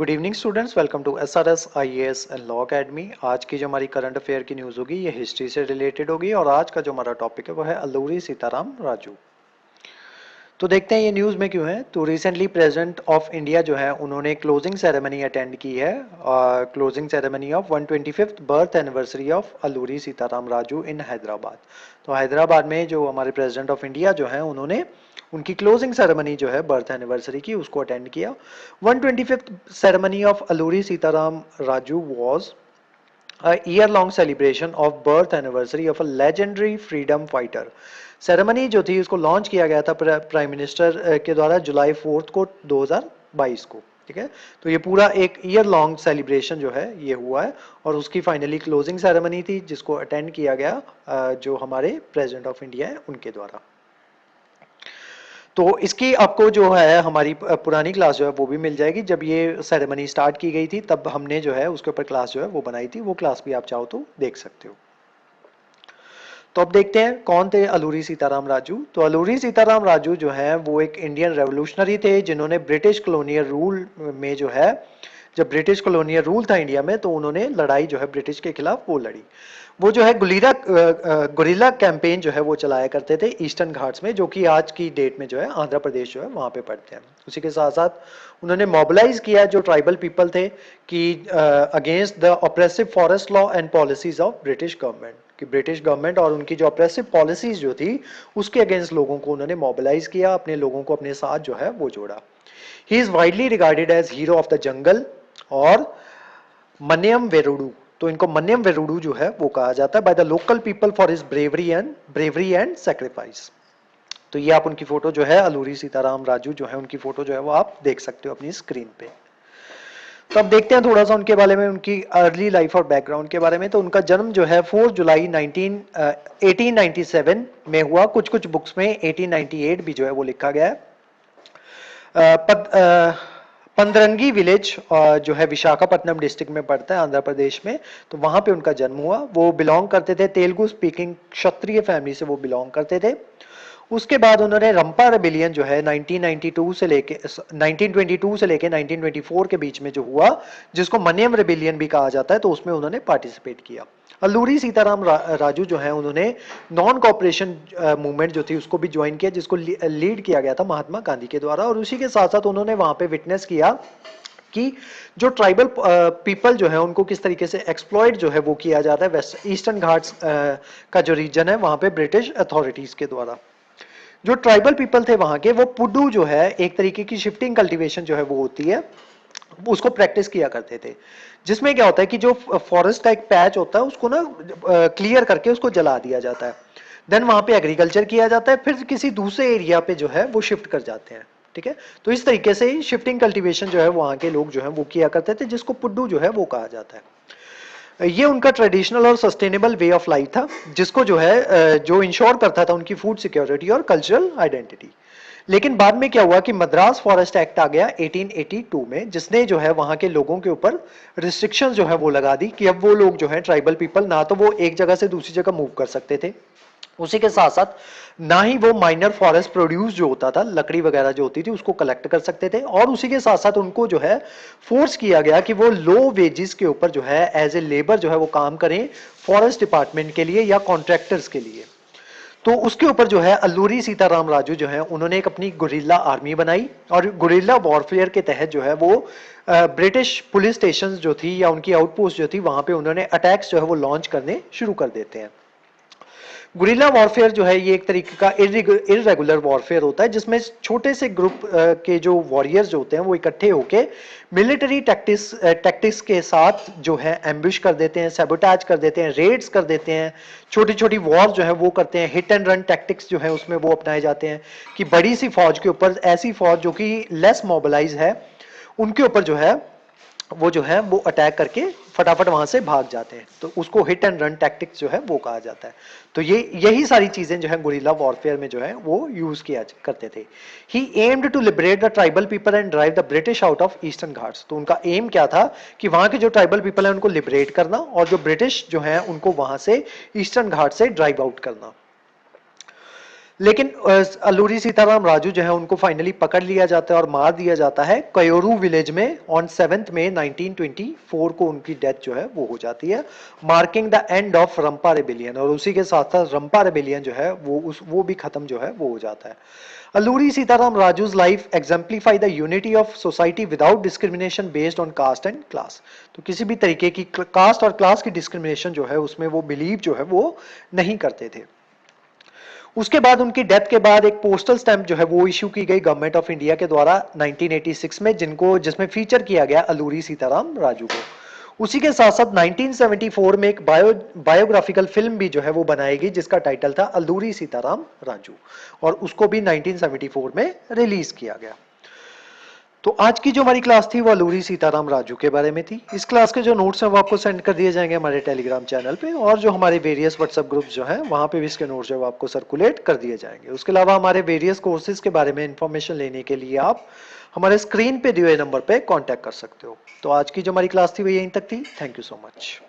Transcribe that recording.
Good evening students, welcome to SRS IAS and law academy. आज की जो हमारी करंट अफेयर की न्यूज़ होगी ये हिस्ट्री से रिलेटेड होगी और आज का जो हमारा टॉपिक है वो है अल्लूरी सीताराम राजू। तो देखते हैं ये न्यूज़ में क्यों है। तो रिसेंटली प्रेसिडेंट ऑफ इंडिया जो है उन्होंने क्लोजिंग सेरेमनी अटेंड की है, closing ceremony of 125th birth anniversary of Alluri Sitarama Raju in Hyderabad. तो हैदराबाद में जो हमारे प्रेसिडेंट ऑफ इंडिया जो है उन्होंने उनकी क्लोजिंग सेरेमनी जो है बर्थ एनिवर्सरी की उसको अटेंड किया। 125th ceremony of Alluri Sitarama Raju was a year-long celebration of birth anniversary of a legendary freedom fighter। Ceremony जो थी उसको लॉन्च किया गया था प्राइम मिनिस्टर के द्वारा जुलाई 4 को 2022 को। ठीक है, तो ये पूरा एक ईयर लॉन्ग सेलिब्रेशन जो है ये हुआ है और उसकी फाइनली क्लोजिंग सेरेमनी थी जिसको अटेंड किया गया जो हमारे प्रेसिडेंट ऑफ इंडिया है उनके द्वारा। तो इसकी आपको जो है हमारी पुरानी क्लास जो है वो भी मिल जाएगी। जब ये सेरेमनी स्टार्ट की गई थी तब हमने जो है उसके ऊपर क्लास जो है वो बनाई थी, वो क्लास भी आप चाहो तो देख सकते हो। तो अब देखते हैं कौन थे अल्लूरी सीताराम राजू। तो अल्लूरी सीताराम राजू जो है वो एक इंडियन रेवोल्यूशनरी थे जिन्होंने ब्रिटिश कॉलोनियल रूल में जो है, जब ब्रिटिश कॉलोनियल रूल था इंडिया में तो उन्होंने लड़ाई जो है ब्रिटिश के खिलाफ वो लड़ी। वो जो है गुरिल्ला कैंपेन जो है वो चलाया करते थे ईस्टर्न घाट्स में, जो कि आज की डेट में जो है आंध्र प्रदेश जो है वहां पे पड़ते हैं। उसी के साथ साथ उन्होंने मोबिलाइज किया जो ट्राइबल पीपल थे कि against the oppressive forest law and policies of British government, कि ब्रिटिश गवर्नमेंट और उनकी जो ऑप्रेसिव पॉलिसीज जो थी उसके अगेंस्ट लोगों को उन्होंने मोबिलाइज किया, अपने लोगों को अपने साथ जो है वो जोड़ा। He is widely regarded as hero of the jungle और मन्यम वेरुडू। तो इनको मन्यम वेरुडू जो है वो कहा जाता है by the local people for his bravery and sacrifice. तो ये आप उनकी फोटो जो है अल्लूरी सीताराम राजू जो है उनकी फोटो जो है वो आप देख सकते हो अपनी स्क्रीन पे। तो अब देखते हैं थोड़ा सा उनके बारे में, उनकी अर्ली लाइफ और बैकग्राउंड के बारे में। तो उनका जन्म जो है 4 जुलाई 1897 में हुआ। कुछ कुछ बुक्स में 1898 भी जो है वो लिखा गया है। पंदरंगी विलेज जो है विशाखापट्टनम डिस्ट्रिक्ट में पड़ता है आंध्र प्रदेश में, तो वहां पे उनका जन्म हुआ। वो बिलोंग करते थे तेलुगु स्पीकिंग क्षत्रिय फैमिली से वो बिलोंग करते थे। उसके बाद उन्होंने रंपा रेबिलियन जो है 1922 से लेके 1924 के बीच में जो हुआ, जिसको मनियम रेबिलियन भी कहा जाता है, तो उसमें उन्होंने पार्टिसिपेट किया। अल्लूरी सीताराम राजू जो है उन्होंने नॉन कॉपरेशन मूवमेंट जो थी उसको भी ज्वाइन किया, जिसको लीड किया गया था महात्मा गांधी के द्वारा। और उसी के साथ साथ उन्होंने वहां पे विटनेस किया कि जो ट्राइबल पीपल जो है उनको किस तरीके से एक्सप्लॉइट जो है वो किया जाता है वेस्ट ईस्टर्न घाट्स का जो रीजन है वहां पे ब्रिटिश अथॉरिटीज के द्वारा। जो ट्राइबल पीपल थे वहां के, वो पुडू जो है एक तरीके की शिफ्टिंग कल्टीवेशन जो है वो होती है, उसको प्रैक्टिस किया करते थे। जिसमें क्या होता है कि जो फॉरेस्ट का एक पैच होता है उसको ना क्लियर करके उसको जला दिया जाता है, देन वहां पे एग्रीकल्चर किया जाता है, फिर किसी दूसरे एरिया पे जो है वो शिफ्ट कर जाते हैं। ठीक है, तो इस तरीके से ही शिफ्टिंग कल्टीवेशन जो है वहां के लोग जो है वो किया करते थे, जिसको पुड्डू जो है वो कहा जाता है। ये उनका ट्रेडिशनल और सस्टेनेबल वे ऑफ लाइफ था, जिसको जो है जो इंश्योर करता था उनकी फूड सिक्योरिटी और कल्चरल आइडेंटिटी। लेकिन बाद में क्या हुआ कि मद्रास फॉरेस्ट एक्ट आ गया 1882 में, जिसने जो है वहां के लोगों के ऊपर रिस्ट्रिक्शंस जो है वो लगा दी कि अब वो लोग जो है ट्राइबल पीपल ना तो वो एक जगह से दूसरी जगह मूव कर सकते थे, उसी के साथ साथ ना ही वो माइनर फॉरेस्ट प्रोड्यूस जो होता था, लकड़ी वगैरह जो होती थी, उसको कलेक्ट कर सकते थे। और उसी के साथ साथ उनको जो है फोर्स किया गया कि वो लो वेजेस के ऊपर जो है एज ए लेबर जो है वो काम करें फॉरेस्ट डिपार्टमेंट के लिए या कॉन्ट्रैक्टर्स के लिए। तो उसके ऊपर जो है अल्लूरी सीताराम राजू जो है उन्होंने एक अपनी गुरिल्ला आर्मी बनाई और गुरिल्ला वॉरफेयर के तहत जो है वो ब्रिटिश पुलिस स्टेशन जो थी या उनकी आउटपोस्ट जो थी वहां पे उन्होंने अटैक्स जो है वो लॉन्च करने शुरू कर देते हैं। गुरिल्ला वॉरफेयर जो है ये एक तरीके का इरेगुलर वॉरफेयर होता है, जिसमें छोटे से ग्रुप के जो वॉरियर्स जो होते हैं वो इकट्ठे होके मिलिट्री टैक्टिक्स के साथ जो है एम्बुश कर देते हैं, सैबोटाज कर देते हैं, रेड्स कर देते हैं, छोटी छोटी वॉर जो है वो करते हैं। हिट एंड रन टैक्टिक्स जो है उसमें वो अपनाए जाते हैं कि बड़ी सी फौज के ऊपर ऐसी फौज जो कि लेस मोबिलाइज है उनके ऊपर जो है वो अटैक करके फटाफट वहां से भाग जाते हैं, तो उसको हिट एंड रन टैक्टिक्स जो है वो कहा जाता है। तो यही सारी चीजें जो है गुरिल्ला वॉरफेयर में जो है वो यूज किया करते थे। He aimed to liberate the tribal people and drive the British out of Eastern Ghats. तो उनका एम क्या था कि वहां के जो ट्राइबल पीपल है उनको लिबरेट करना और जो ब्रिटिश जो है उनको वहां से ईस्टर्न घाट से ड्राइव आउट करना। लेकिन अल्लूरी सीताराम राजू जो है उनको फाइनली पकड़ लिया जाता है और मार दिया जाता है कयोरू विलेज में ऑन 7 मई 1924 को उनकी डेथ जो है वो हो जाती है, marking the end of Rampa rebellion. और उसी के साथ साथ रंपा रेबिलियन जो है वो भी खत्म जो है वो हो जाता है। Alluri Sitaram राजू's life exemplify the unity of society without discrimination based on caste and class। तो किसी भी तरीके की कास्ट और क्लास की डिस्क्रिमिनेशन जो है उसमें वो बिलीव जो है वो नहीं करते थे। उसके बाद उनकी डेथ के बाद एक पोस्टल स्टैंप जो है वो इश्यू की गई गवर्नमेंट ऑफ इंडिया के द्वारा 1986 में, जिसमें फीचर किया गया अल्लूरी सीताराम राजू को। उसी के साथ साथ 1974 में एक बायोग्राफिकल फिल्म भी जो है वो बनाई गई जिसका टाइटल था अल्लूरी सीताराम राजू, और उसको भी 1974 में रिलीज किया गया। तो आज की जो हमारी क्लास थी वो अल्लूरी सीताराम राजू के बारे में थी। इस क्लास के जो नोट्स हैं वो आपको सेंड कर दिए जाएंगे हमारे टेलीग्राम चैनल पे, और जो हमारे वेरियस व्हाट्सएप ग्रुप्स जो हैं वहां पे भी इसके नोट्स जो है आपको सर्कुलेट कर दिए जाएंगे। उसके अलावा हमारे वेरियस कोर्सेज के बारे में इंफॉर्मेशन लेने के लिए आप हमारे स्क्रीन पे दिए हुए नंबर पे कांटेक्ट कर सकते हो। तो आज की जो हमारी क्लास थी वो यहीं तक थी। Thank you so much.